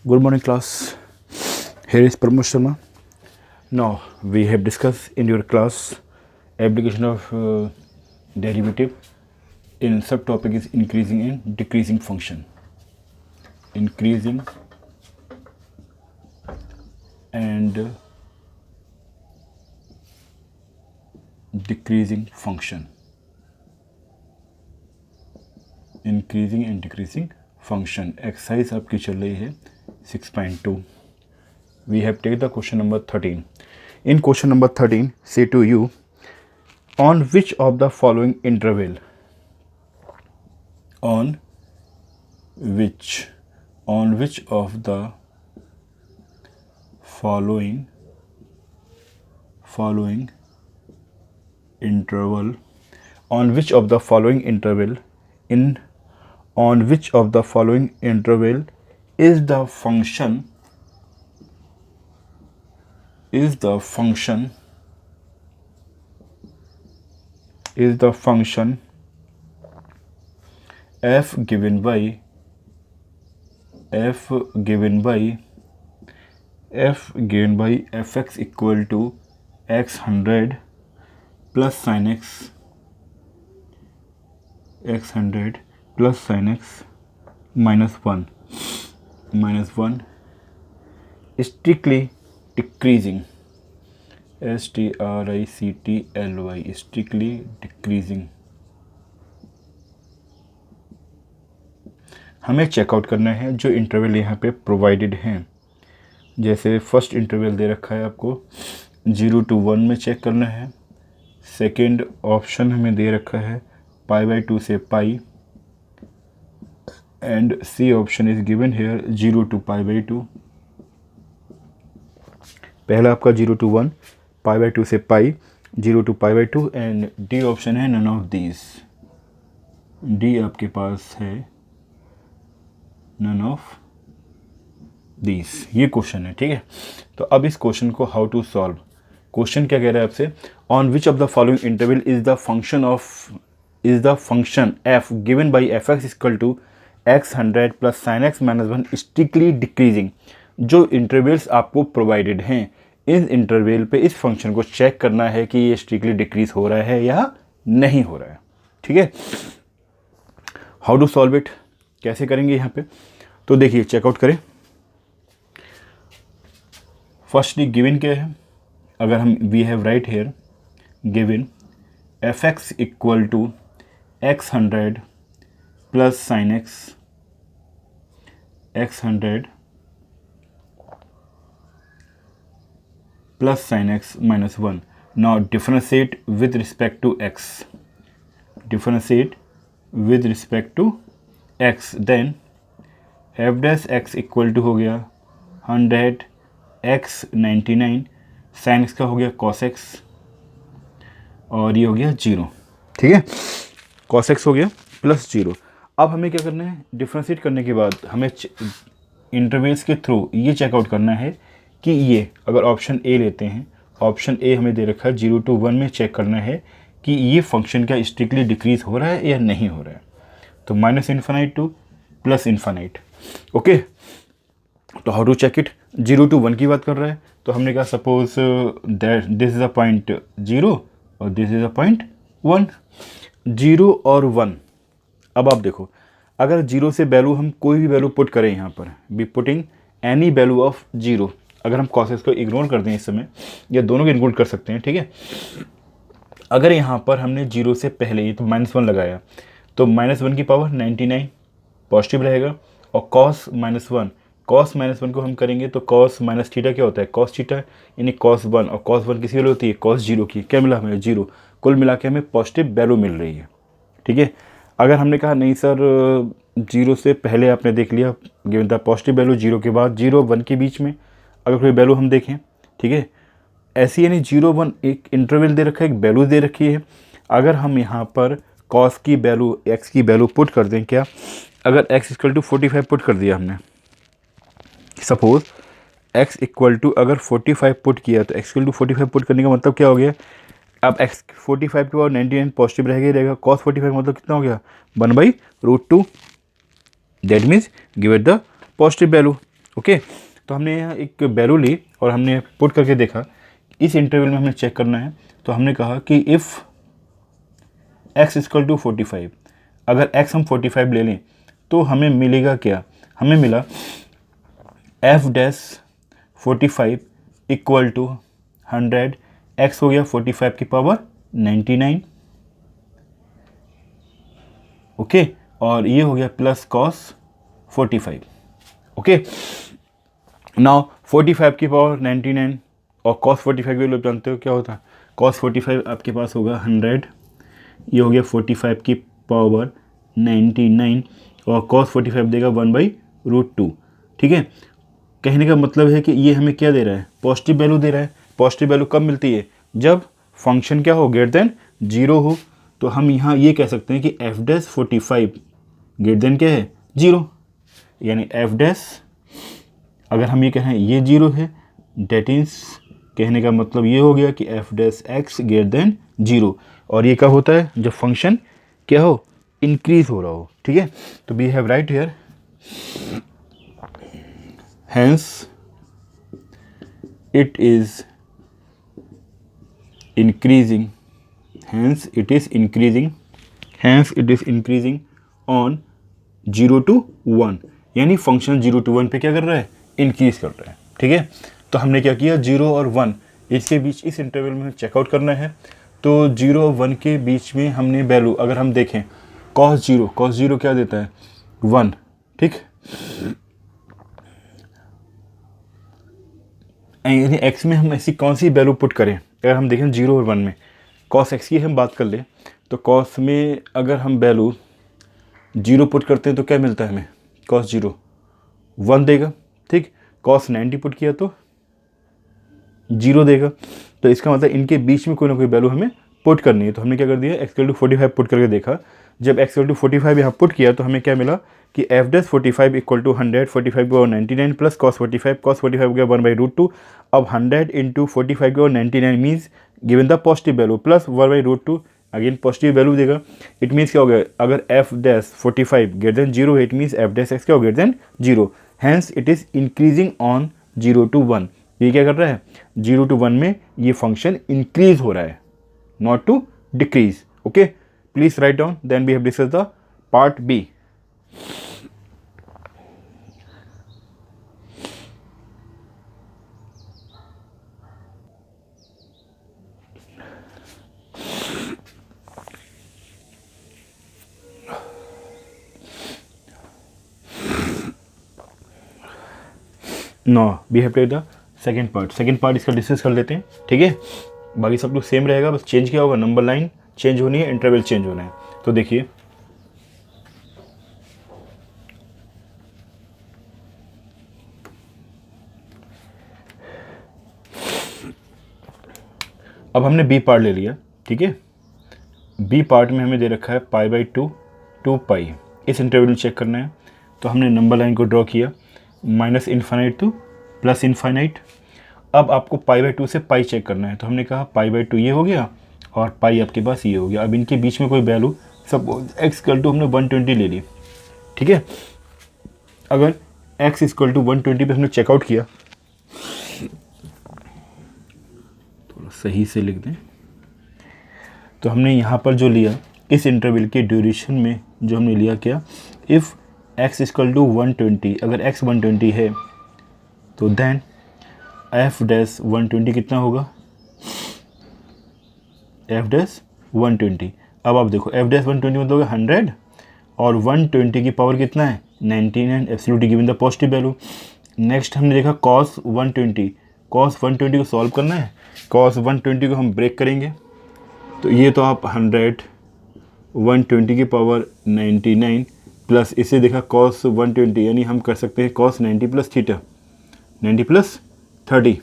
Good morning, class. Here is Pramod Sharma. Now we have discussed in your class application of derivative. In subtopic is increasing and decreasing function. Increasing and decreasing function. Increasing and decreasing function. Exercise आपकी चल रही है 6.2. We have taken the question number 13. In question number 13, say to you, on which of the following interval, on which of the following interval, on which of the following interval is the function f given by fx equal to x 100 plus sin x minus 1 strictly decreasing, strictly decreasing. हमें checkout करना है जो interval यहाँ पे provided हैं. जैसे first interval दे रखा है आपको 0 to 1 में चेक करना है. सेकेंड ऑप्शन हमें दे रखा है π/2 से pi, and C option is given here 0 to π/2. पहला आपका 0 to 1, π/2 से पाई, 0 to π/2, एंड डी ऑप्शन है नन ऑफ दीज. डी आपके पास है नन ऑफ दीज. ये क्वेश्चन है, ठीक है. तो अब इस क्वेश्चन को हाउ टू सॉल्व. क्वेश्चन क्या कह रहा है आपसे, on which of the following interval is the function f given by fx equal to x 100 plus sine x minus 1 strictly decreasing. जो इंटरवल्स आपको प्रोवाइडेड हैं, इस इंटरवल पे इस फंक्शन को चेक करना है कि ये स्ट्रिक्टली डिक्रीज हो रहा है या नहीं हो रहा है, ठीक है. हाउ टू सॉल्व इट, कैसे करेंगे यहाँ पे, तो देखिए चेकआउट करें. फर्स्टली गिवन क्या है, अगर हम we have write here given fx equal to x 100 plus sine x 100 plus sine x minus 1. Now differentiate with respect to x, then f dash x equal to हो गया 100 x 99 sign x का हो गया cos x, और ये हो गया 0, ठीक है. cos x हो गया प्लस 0. अब हमें क्या करना है, डिफ्रेंशिएट करने के बाद हमें इंटरवल्स के थ्रू ये चेकआउट करना है कि ये, अगर ऑप्शन ए लेते हैं, ऑप्शन ए हमें दे रखा है 0 to 1 में चेक करना है कि ये फंक्शन क्या स्ट्रिक्टली डिक्रीज हो रहा है या नहीं हो रहा है. तो minus infinite to plus infinite. Okay, तो how to check it. 0 to 1 की बात कर रहा है, तो हमने कहा suppose that this is a point 0 और दिस इज अ पॉइंट 1. 0 और 1. अब आप देखो, अगर 0 से वैल्यू हम कोई भी वैल्यू पुट करें, यहाँ पर be putting any value of 0. अगर हम कॉसेस को इग्नोर कर दें इस समय, या दोनों को इंक्लूड कर सकते हैं, ठीक है. अगर यहाँ पर हमने 0 से पहले ये तो -1 लगाया, तो -1 की पावर 99 पॉजिटिव रहेगा, और cos -1 को हम करेंगे तो cos माइनस थीटा क्या होता है, cos थीटा, यानी cos 1, और cos 1 किसी वैल्यू होती है cos 0 की. क्या मिला हमें, 0. कुल मिला के हमें पॉजिटिव वैल्यू मिल रही है, ठीक है. अगर हमने कहा नहीं सर 0 से पहले आपने देख लिया गिवन था पॉजिटिव वैल्यू, 0 के बाद 0 1 के बीच में अगर कोई वैल्यू हम देखें, ठीक है, ऐसी यानी 0 1 एक इंटरवल दे रखा है, एक वैल्यू दे रखी है. अगर हम यहाँ पर cos की वैल्यू x की वैल्यू पुट कर दें, क्या, अगर x इक्वल टू 45 पुट कर दिया हमने, सपोज x इक्वल टू अगर 45 पुट किया, तो x इक्वल टू 45 पुट करने का मतलब क्या हो गया, अब x 45 के बाद 99 पॉजिटिव रहेगा ही रहेगा. cos 45 मतलब कितना हो गया, 1/√2. That means give it the positive value. Okay, तो हमने यहाँ एक वैल्यू ली और हमने पुट करके देखा, इस इंटरवल में हमें चेक करना है। तो हमने कहा कि इफ़ x इक्वल टू 45, अगर x हम 45 ले लें तो हमें मिलेगा क्या, हमें मिला f dash 45 equal to 100, x हो गया 45 की पावर 99, ओके, और ये हो गया प्लस कॉस 45, ओके। नाउ 45 की पावर 99 और कॉस 45 के लोग जानते हो क्या होता है, कॉस 45 आपके पास होगा 100, ये हो गया 45 की पावर 99 और कॉस 45 देगा 1/√2, ठीक है। कहने का मतलब है कि ये हमें क्या दे रहा है, पॉजिटिव वैल्यू दे रहा है। पॉजिटिव वैल्यू कब मिलती है, जब फंक्शन क्या हो, ग्रेटर देन 0 हो। तो हम यहाँ ये कह सकते हैं कि एफ डैश 45 ग्रेटर देन क्या है, 0, यानी एफ डैश, अगर हम ये कहें ये 0 है, डेट इज, कहने का मतलब ये हो गया कि F dash x greater than 0। और ये कब होता है, जब फंक्शन क्या हो, इंक्रीज हो रहा हो, ठीक है। तो we have write here, hence it is increasing, hence it is increasing, hence it is increasing on 0 to 1, यानी फंक्शन 0 to 1 पे क्या कर रहा है, इंक्रीज कर रहा है, ठीक है। तो हमने क्या किया, 0 और 1 इसके बीच, इस इंटरवल में चेकआउट करना है। तो 0 और 1 के बीच में हमने वैल्यू, अगर हम देखें cos 0 क्या देता है, 1, ठीक। यानी x में हम ऐसी कौन सी वैल्यू पुट करें, अगर हम देखें 0 और 1 में, cos x की हम बात कर लें तो cos में अगर हम वैल्यू 0 पुट करते हैं तो क्या मिलता है हमें, cos 0 1 देगा, ठीक। cos 90 पुट किया तो 0 देगा। तो इसका मतलब इनके बीच में कोई ना कोई वैल्यू हमें पुट करनी है। तो हमने क्या कर दिया, x = 45 पुट करके देखा। जब x = 45 यहाँ पुट किया तो हमें क्या मिला कि एफ डैश 45 इक्वल टू 100, 45 को 99 प्लस कॉस 45 हो गया 1/√2। अब 100 इंटू 45 को 99 means given the positive value plus 1/√2, again positive value देगा। इट मीन्स क्या हो गया, अगर एफ डैश 45 ग्रेटर देन 0 है, it means f dash x क्या हो, greater than 0, hence it is increasing on 0 to 1। ये क्या कर रहा है, 0 to 1 में ये फंक्शन इंक्रीज हो रहा है, not to decrease, okay. Please write down, then we have discuss the part b. No we have take the second part इसका डिस्कस कर लेते हैं, ठीक है। बाकी सब कुछ सेम रहेगा, बस चेंज क्या होगा, नंबर लाइन चेंज होनी है, इंटरवल चेंज होना है। तो देखिए अब हमने बी पार्ट ले लिया, ठीक है। बी पार्ट में हमें दे रखा है π/2 2 पाई, इस इंटरवल में चेक करना है। तो हमने नंबर लाइन को ड्रॉ किया, -∞ टू +∞। अब आपको π/2 से पाई चेक करना है। तो हमने कहा π/2 ये हो गया और पाई आपके पास ये हो गया। अब इनके बीच में कोई वैल्यू, सपोज x = हमने 120 ले ली, ठीक है। अगर x = 120 पे हमने चेकआउट किया, थोड़ा सही से लिख दें, तो हमने यहाँ पर जो लिया इस इंटरवल के ड्यूरेशन में जो हमने लिया क्या, इफ़ x = 120, अगर x 120 है तो देन f डैश 120 कितना होगा, f डैश 120। अब आप देखो f डैश 120 मतलब होगा 100 और 120 की पावर कितना है, 99, absolutely given the positive value. Next हमने देखा cos 120, cos 120 को सॉल्व करना है। cos 120 को हम ब्रेक करेंगे, तो ये तो आप 100 120 की पावर 99 प्लस इसे देखा cos 120, यानी हम कर सकते हैं cos 90 + थीटा, 90 + 30,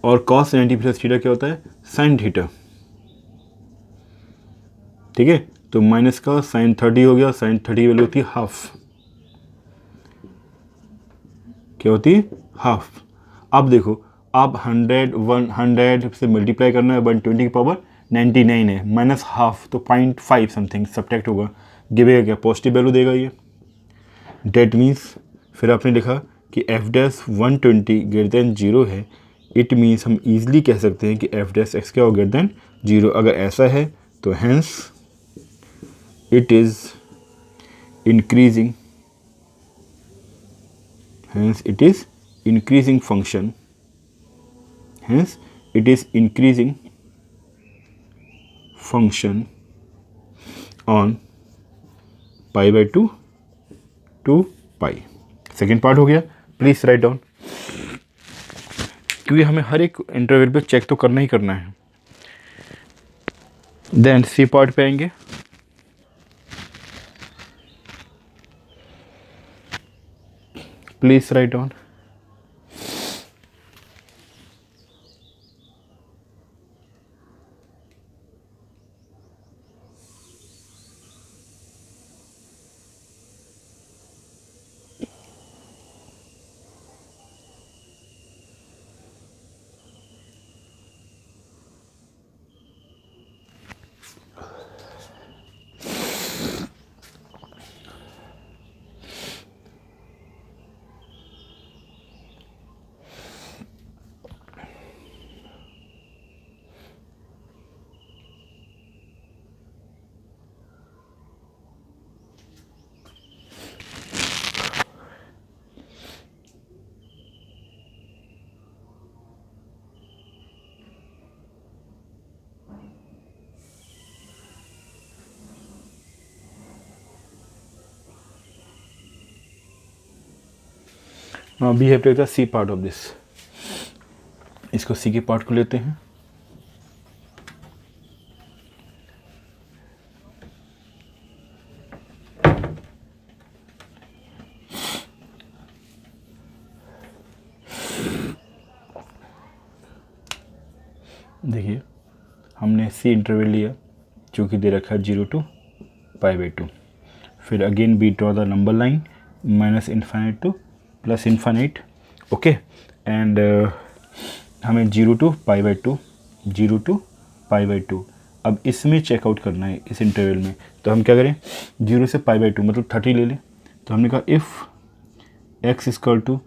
और cos 90 + थीटा क्या होता है, sin थीटा, ठीक है। तो माइनस का sin 30 हो गया, sin 30 की वैल्यू होती है हाफ, क्या होती है, हाफ। अब देखो आप 100 से मल्टीप्लाई करना है, 120 की पावर 99 है, माइनस हाफ तो 0.5 समथिंग सब्ट्रैक्ट होगा, गिवेगा क्या, पॉजिटिव वैल्यू देगा ये। डेट मीन्स फिर आपने लिखा कि एफ डैश 120 ग्रेटर देन 0 है, इट मीन्स हम ईजिली कह सकते हैं कि एफ डैश एक्स क्या हो ग्रेटर देन 0। अगर ऐसा है तो hence it is increasing, hence it is increasing function, hence it is increasing function on pi by 2 to pi। Second part हो गया, प्लीज राइट डाउन, क्योंकि हमें हर एक इंटरवल पे चेक तो करना ही करना है। देन सी पार्ट पे आएंगे। Please write down. Now we have to take the C part of this। इसको C के पार्ट को लेते हैं। देखिए हमने C इंटरवल लिया जो कि दे रखा है 0 to पाई बाई 2। फिर again we draw the number line minus infinite to plus infinite, okay. And हमें 0 to pi by 2, 0 to pi by 2। अब इसमें चेकआउट करना है इस इंटरवल में, तो हम क्या करें, 0 से पाई बाई 2 मतलब 30 ले लें। तो हमने कहा if x equal to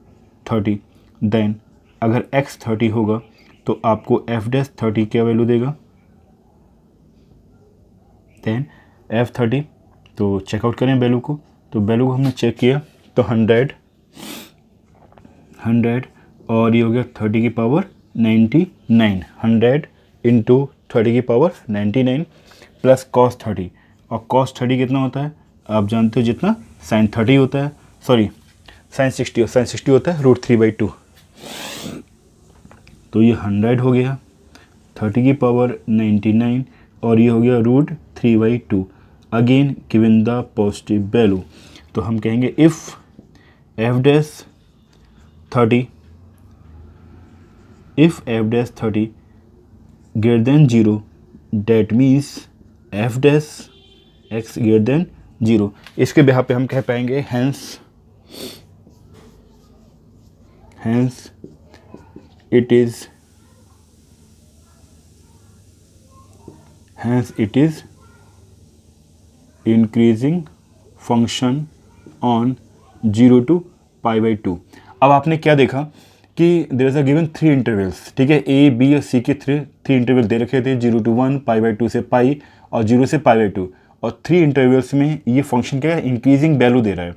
30 then अगर x 30 होगा तो आपको एफ डैश 30 क्या वैल्यू देगा, देन एफ 30। तो चेकआउट करें वैल्यू को, तो वैल्यू को हमने चेक किया तो 100 और ये हो गया 30 की पावर 99, 100 इंटू 30 की पावर 99 प्लस कॉस 30। और कॉस 30 कितना होता है आप जानते हो, जितना साइन 30 होता है, सॉरी साइन 60, साइन 60 होता है √3/2। तो ये 100 हो गया 30 की पावर 99 और ये हो गया √3/2। Again given the positive value, तो हम कहेंगे if F dash 30 if f dash 30 greater than 0 that means f dash x greater than 0। इसके बिहाफ पे हम कह पाएंगे hence it is increasing function on 0 to pi by 2। अब आपने क्या देखा कि there is a given 3 intervals, ठीक है, ए बी और सी के 3 इंटरवल दे रखे थे, 0 to 1, पाई बाई 2 से पाई और 0 से पाई बाई 2। और 3 इंटरवल्स में ये फंक्शन क्या है, इंक्रीजिंग वैल्यू दे रहा है,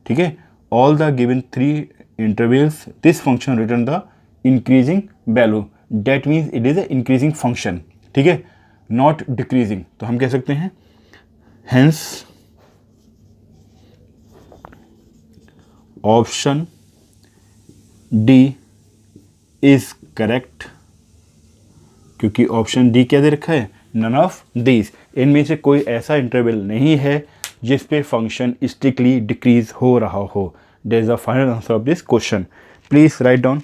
ठीक है। All the given 3 intervals this function return the increasing value, that means it is a increasing function, ठीक है, नॉट डिक्रीजिंग। तो हम कह सकते हैं hence option D is correct, क्योंकि ऑप्शन डी क्या दे रखा है, नन ऑफ दीज, इनमें से कोई ऐसा इंटरवल नहीं है जिस पे फंक्शन स्ट्रिक्टली डिक्रीज हो रहा हो। That is the final answer of this question. Please write down.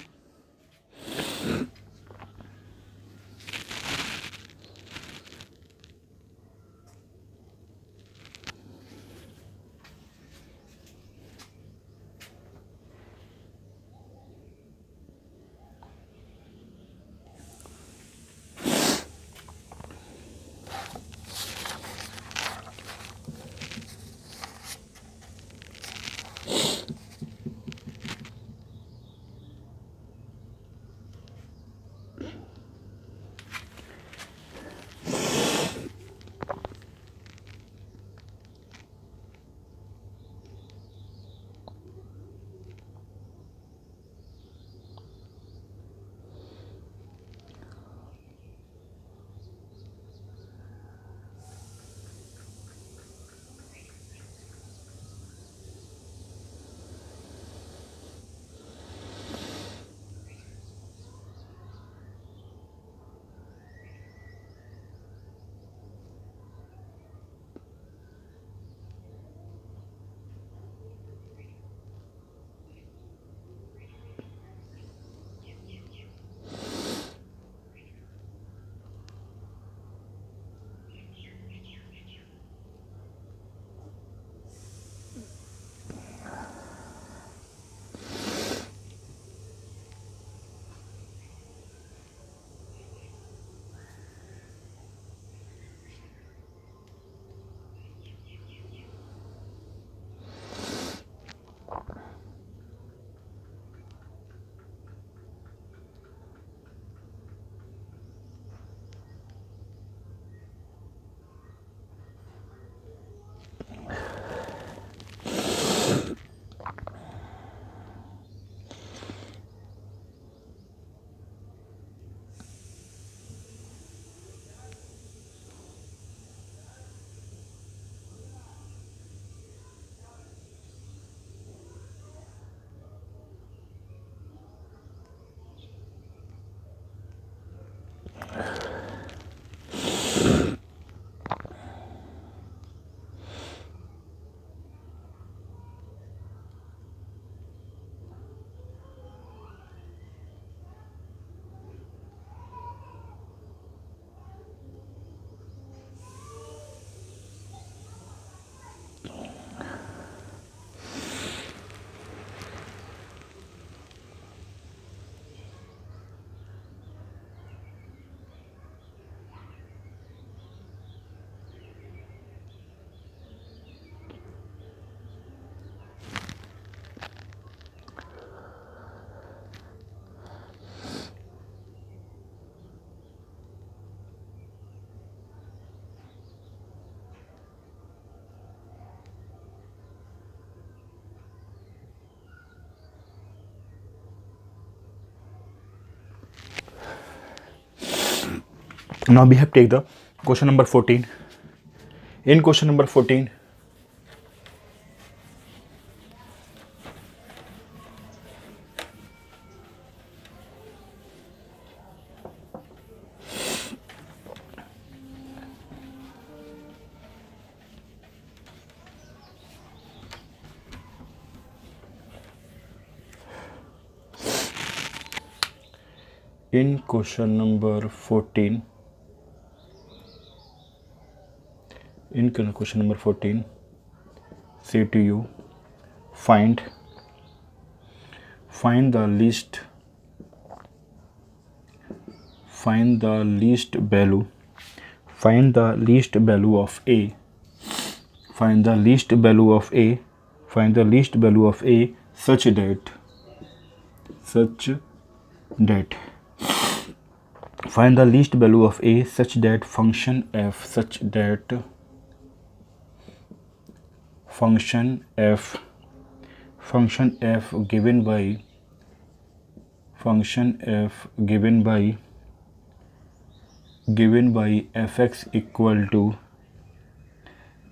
Now we have take the question number 14. In question number 14, in question number 14, say to you, find the least value of a, find the least value of a such that find the least value of a such that function f given by fx equal to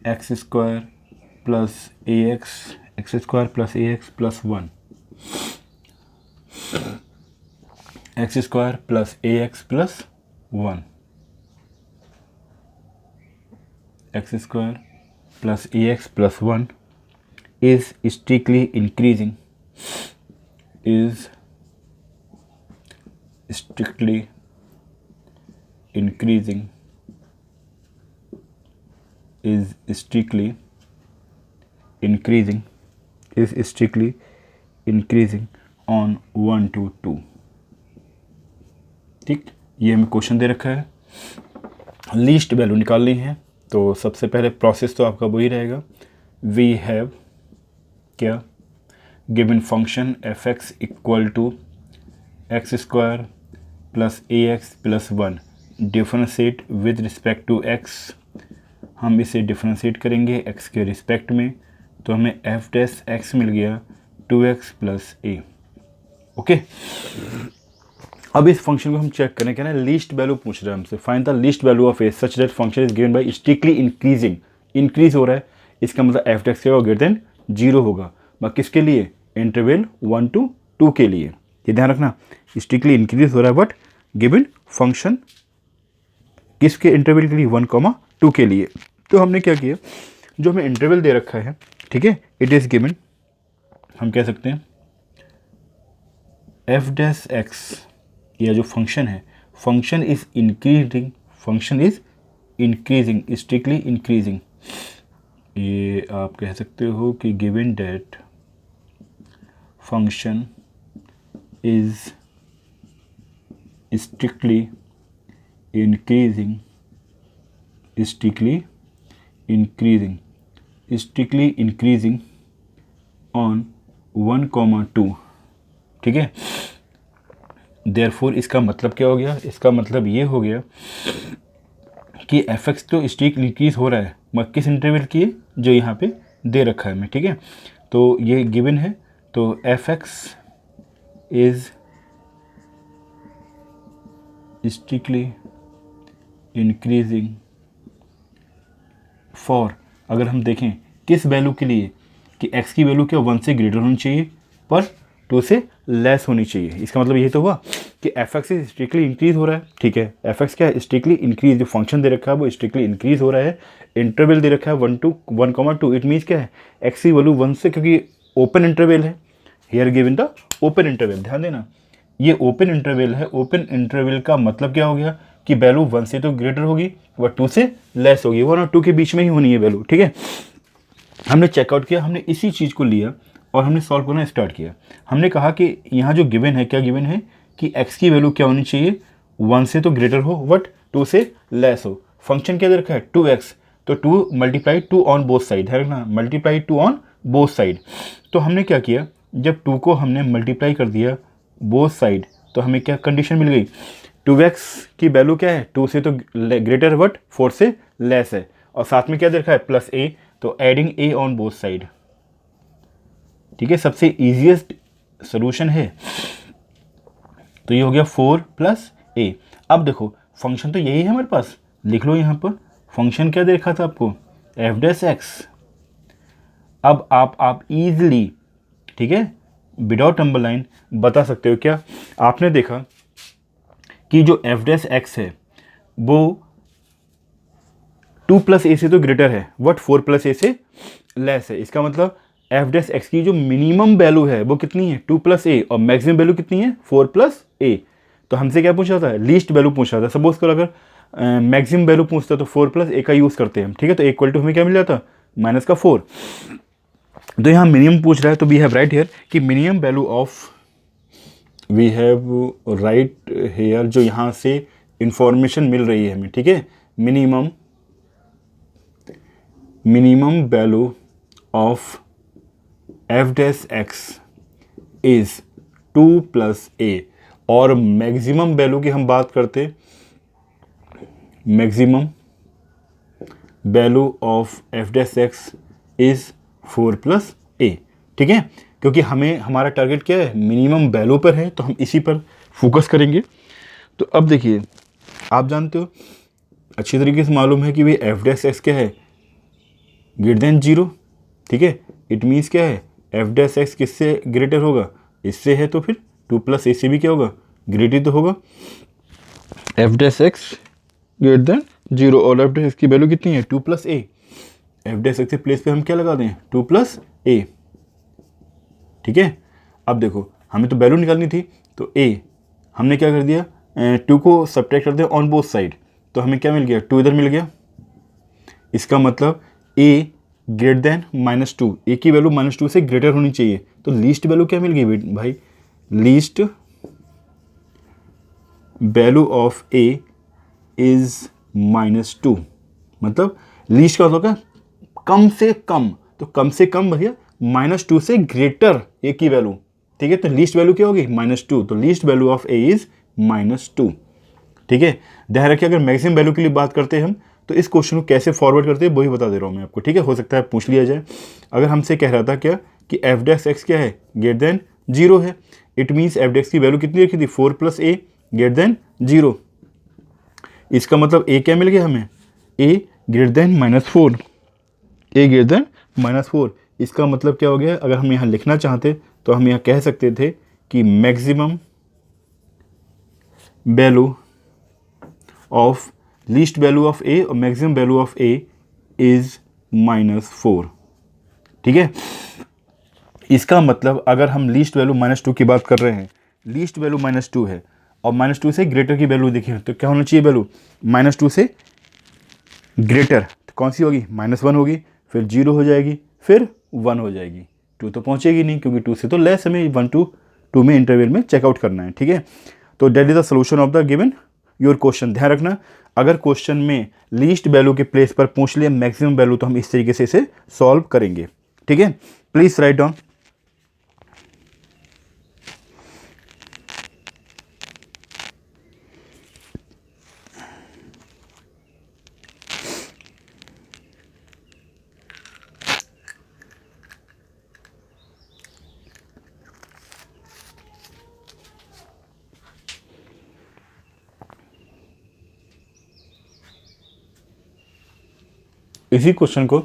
x square plus ax plus 1, x square plus ax plus 1, x square plus ax plus 1 is strictly increasing, on 1 to 2. ठीक, ये हमें question दे रखा है, least value निकालनी है। तो सबसे पहले प्रोसेस तो आपका वही रहेगा, वी हैव क्या given function f x equal to x square plus a x plus 1, differentiate with respect to x. हम इसे डिफ्रेंशिएट करेंगे एक्स के रिस्पेक्ट में, तो हमें एफ डैश एक्स मिल गया 2x प्लस ए। ओके, अब इस फंक्शन को हम चेक करें, क्या ना लीस्ट वैल्यू पूछ रहा है हमसे, find the least value of A such that function is given by strictly increasing, increase हो रहा है, इसका मतलब एफ डैश क्या होगा, ग्रेटर देन 0 होगा। बट किसके लिए, इंटरवल 1 to 2 के लिए, ये ध्यान रखना, स्ट्रिक्टली इंक्रीज हो रहा है बट गिवन फंक्शन किसके इंटरवल के लिए, 1, 2 के लिए। तो हमने क्या किया, जो हमें इंटरवल दे रखा है, ठीक है, इट इज गिवन, हम कह सकते हैं एफ डैश एक्स, यह जो फंक्शन है, function is increasing, strictly increasing. ये आप कह सकते हो कि given that function is strictly increasing on 1, 2, ठीक है। देयरफॉर इसका मतलब क्या हो गया, इसका मतलब ये हो गया कि एफ एक्स तो स्ट्रिक्टली इंक्रीज हो रहा है, मगर किस इंटरवल की, जो यहाँ पे दे रखा है हमें, ठीक है। तो ये गिवन है, तो F x is strictly increasing for, अगर हम देखें किस वैल्यू के लिए, कि x की वैल्यू क्या 1 से ग्रेटर होनी चाहिए पर 2 से लेस होनी चाहिए। इसका मतलब ये तो हुआ कि एफ एक्स स्ट्रिक्टली इंक्रीज हो रहा है, ठीक है, एफ एक्स क्या है, स्ट्रिक्टली इंक्रीज, जो फंक्शन दे रखा है वो स्ट्रिक्टली इंक्रीज हो रहा है, इंटरवल दे रखा है 1, 2, इट मीन्स क्या है, एक्स की वैल्यू 1 से, क्योंकि ओपन इंटरवल है, here given the open interval, ध्यान देना ये ओपन इंटरवल है, ओपन इंटरवल का मतलब क्या हो गया कि वैल्यू 1 से तो ग्रेटर होगी वह 2 से लेस होगी, 1 और 2 के बीच में ही होनी है वैल्यू, ठीक है। हमने चेकआउट किया, हमने इसी चीज़ को लिया और हमने सॉल्व करना स्टार्ट किया। हमने कहा कि यहाँ जो गिवन है, क्या गिवन है कि x की वैल्यू क्या होनी चाहिए, 1 से तो ग्रेटर हो बट 2 से लेस हो। फंक्शन क्या दे रखा है, 2x, तो 2 मल्टीप्लाई 2 ऑन बोथ साइड है ना, मल्टीप्लाई 2 ऑन बोथ साइड। तो हमने क्या किया, जब 2 को हमने मल्टीप्लाई कर दिया बोथ साइड, तो हमें क्या कंडीशन मिल गई, 2x की वैल्यू क्या है, 2 से तो ग्रेटर बट 4 से लेस है, और साथ में क्या दे रखा है, प्लस a, तो adding a on both side, ठीक है, सबसे ईजीएस्ट सोल्यूशन है। तो ये हो गया 4 + a। अब देखो फंक्शन तो यही है हमारे पास, लिख लो यहाँ पर फंक्शन क्या दे रखा था आपको, एफ डैश एक्स। अब आप ईजिली, ठीक है, विदाउट नंबर लाइन बता सकते हो क्या, आपने देखा कि जो एफ डैश एक्स है वो 2 प्लस ए से तो ग्रेटर है, बट 4 प्लस ए से लेस है। इसका मतलब एफ डैश एक्स की जो मिनिमम वैल्यू है वो कितनी है, 2 प्लस ए, और मैक्सिमम वैल्यू कितनी है, 4 प्लस ए। तो हमसे क्या पूछा था, लीस्ट वैल्यू पूछा था। सपोज करो अगर मैक्सिमम वैल्यू पूछता तो 4 प्लस ए का यूज़ करते हैं हम, ठीक है। तो इक्वल टू हमें क्या मिल जाता, -4। तो यहाँ मिनिमम पूछ रहा है, तो वी हैव राइट हियर कि minimum value of, we have write here, जो यहाँ से इंफॉर्मेशन मिल रही है हमें, ठीक है, minimum value of f dash x is 2 plus a, और मैक्सिमम वैल्यू की हम बात करते, maximum value of f dash x is 4 plus a, ठीक है। क्योंकि हमें हमारा टारगेट क्या है, मिनिमम वैल्यू पर है, तो हम इसी पर फोकस करेंगे। तो अब देखिए, आप जानते हो अच्छी तरीके से मालूम है कि भाई एफ डैश एक्स क्या है, ग्रेटर देन 0, ठीक है। इट मीन्स क्या है, एफ डैश एक्स किससे ग्रेटर होगा, इससे है, तो फिर 2 प्लस ए से भी क्या होगा, ग्रेटर तो होगा। F dash x greater than 0, और एफ डैश एक्स की वैल्यू कितनी है, 2 प्लस ए। एफ डैश एक्स के प्लेस पे हम क्या लगा दें, 2 प्लस ए, ठीक है। अब देखो हमें तो वैल्यू निकालनी थी, तो ए हमने क्या कर दिया, 2 को सब्ट्रैक्ट कर दिया ऑन बोथ साइड, तो हमें क्या मिल गया, 2 इधर मिल गया। इसका मतलब ए ग्रेटर देन -2, ए की वैल्यू -2 से ग्रेटर होनी चाहिए। तो लीस्ट वैल्यू क्या मिल गई भाई, least value of a is -2, मतलब लीस्ट का होगा कम से कम, तो कम से कम भैया -2 से ग्रेटर ए की वैल्यू, ठीक है। तो लीस्ट वैल्यू क्या होगी, -2, तो least value of a is -2, ठीक है। ध्यान रखिए, अगर मैक्सिमम वैल्यू के लिए बात करते हैं हम, तो इस क्वेश्चन को कैसे फॉरवर्ड करते हैं वही बता दे रहा हूँ मैं आपको, ठीक है। हो सकता है पूछ लिया जाए। अगर हमसे कह रहा था क्या कि एफ डैश एक्स क्या है, ग्रेटर देन 0 है, इट मीन्स एफ डैश की वैल्यू कितनी रखी थी, 4 प्लस ए ग्रेटर देन 0। इसका मतलब ए क्या मिल गया हमें, ए ग्रेटर देन -4, ए ग्रेटर देन -4। इसका मतलब क्या हो गया, अगर हम यहाँ लिखना चाहते तो हम यहाँ कह सकते थे कि maximum value of, least value of a और maximum value of a is -4, ठीक है। इसका मतलब अगर हम लीस्ट वैल्यू -2 की बात कर रहे हैं, लीस्ट वैल्यू -2 है, और -2 से ग्रेटर की वैल्यू देखिए, तो क्या होना चाहिए वैल्यू, -2 से ग्रेटर, तो कौन सी होगी, -1 होगी, फिर 0 हो जाएगी, फिर 1 हो जाएगी, 2 तो पहुंचेगी नहीं, क्योंकि 2 से तो लेस हमें 1 to 2 में इंटरवल में चेकआउट करना है, ठीक है। तो that is the solution of the given your question. ध्यान रखना, अगर क्वेश्चन में लीस्ट वैल्यू के प्लेस पर पूछ लिया मैक्सिमम वैल्यू, तो हम इस तरीके से इसे सॉल्व करेंगे, ठीक है। Please write down. इसी क्वेश्चन को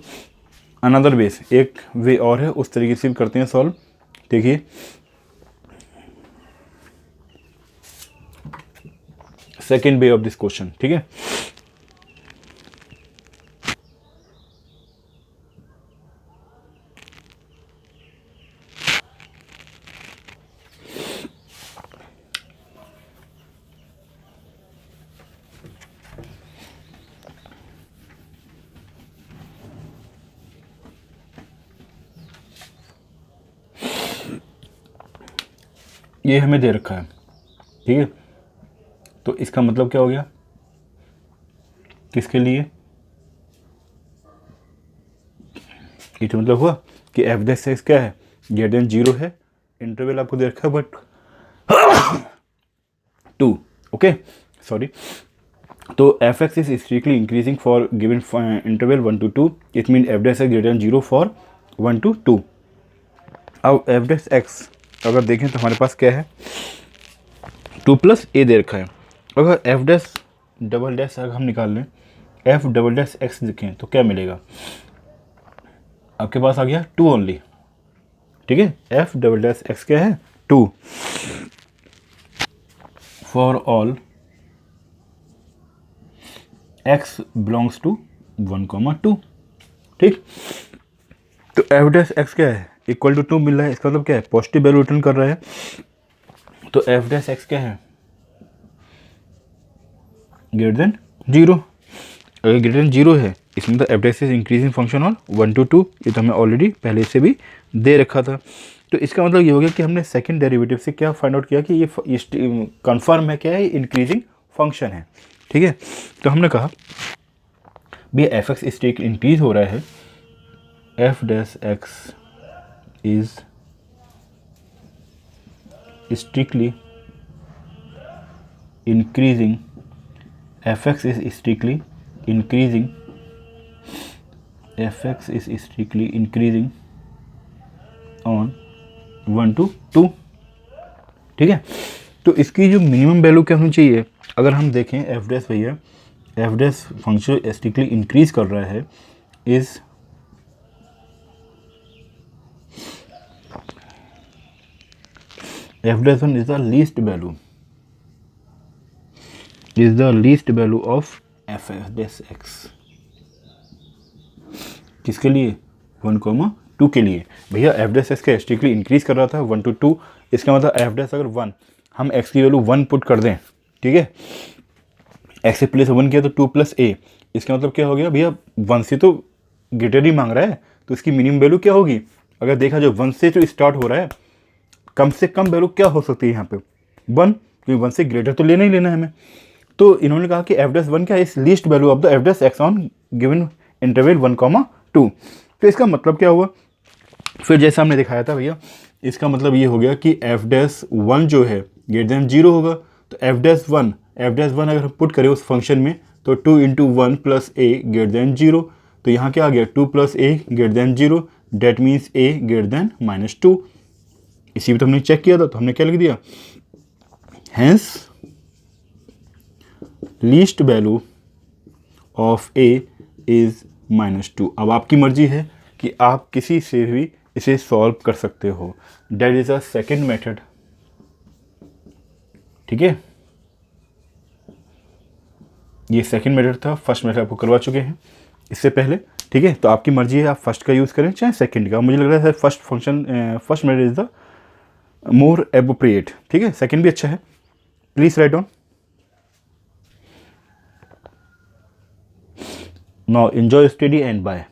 अनदर बेस, एक वे और है, उस तरीके से भी करते हैं सॉल्व। देखिए second way of this question, ठीक है। ये हमें दे रखा है, ठीक है। तो इसका मतलब क्या हो गया, किसके लिए, ये तो मतलब हुआ कि एफ डैश एक्स क्या है, ग्रेटर देन 0 है, इंटरवल आपको दे रखा है बट 2, ओके सॉरी। तो F x is strictly increasing for given interval 1 to 2, it mean F dash x greater than 0 for 1 to 2। अब एफ डैश एक्स अगर देखें तो हमारे पास क्या है, 2 प्लस ए दे रखा है। अगर एफ डैश डबल डैश अगर हम निकाल लें, एफ डबल डैश एक्स लिखें तो क्या मिलेगा, आपके पास आ गया 2 ओनली। ठीक है, एफ डबल डैश एक्स क्या है, 2 for all x belongs to 1,2। ठीक, तो एफ डैश एक्स क्या है, इक्वल टू 2 मिल रहा है, इसका मतलब क्या है, पॉजिटिव वैल्यू रिटर्न कर रहा है। तो एफ डैश एक्स क्या है, ग्रेटर देन 0। अगर ग्रेटर देन 0 है, इसमें तो F dash is increasing function on 1 to 2, ये तो हमें ऑलरेडी पहले से भी दे रखा था। तो इसका मतलब ये हो गया कि हमने सेकंड डेरिवेटिव से क्या फाइंड आउट किया कि ये कन्फर्म है, क्या है, इंक्रीजिंग फंक्शन है। ठीक है, तो हमने कहा भैया एफ एक्स स्टेक इंक्रीज हो रहा है, F dash x is strictly increasing, fx is strictly increasing, fx is strictly increasing on 1 to 2। ठीक है, तो इसकी जो मिनिमम वैल्यू क्या होनी चाहिए, अगर हम देखें एफ डैश, भैया F dash function strictly increase कर रहा है, is f dash 1 is the least value, is the least value of f dash x। किसके लिए, 1,2 के लिए। भैया f dash x का स्ट्रिक्टली इंक्रीज कर रहा था 1 to 2, इसका मतलब f dash अगर 1, हम x की वैल्यू 1 पुट कर दें, ठीक है, x से प्लस 1 किया तो 2 + a, इसका मतलब क्या हो गया भैया, 1 से तो ग्रेटर ही मांग रहा है, तो इसकी मिनिमम वैल्यू क्या होगी, अगर देखा जो 1 से जो स्टार्ट हो रहा है, कम से कम वैल्यू क्या हो सकती है यहाँ पे, 1, क्योंकि 1 से ग्रेटर तो लेना ही लेना है हमें। तो इन्होंने कहा कि एफ डैश 1 क्या इस least value of the F dash x on given interval 1,2। तो इसका मतलब क्या हुआ, फिर जैसा हमने दिखाया था भैया, इसका मतलब ये हो गया कि एफ डैश 1 जो है ग्रेटर देन 0 होगा। तो एफ डैश 1 अगर हम पुट करें उस फंक्शन में, तो 2 × 1 + a ग्रेटर देन 0, तो यहाँ क्या आ गया, 2 + a greater than 0, that means a greater than -2। इसी भी तो हमने चेक किया था, तो हमने क्या लिख दिया, hence least value of a is -2। अब आपकी मर्जी है कि आप किसी से भी इसे सॉल्व कर सकते हो, that is a second method. ठीक है, ये सेकेंड मेथड था, फर्स्ट मेथड आपको करवा चुके हैं इससे पहले। ठीक है, तो आपकी मर्जी है, आप फर्स्ट का यूज़ करें चाहे सेकेंड का। मुझे लग रहा है first method is the more appropriate. ठीक है, सेकेंड भी अच्छा है, please write down. Now enjoy study and bye.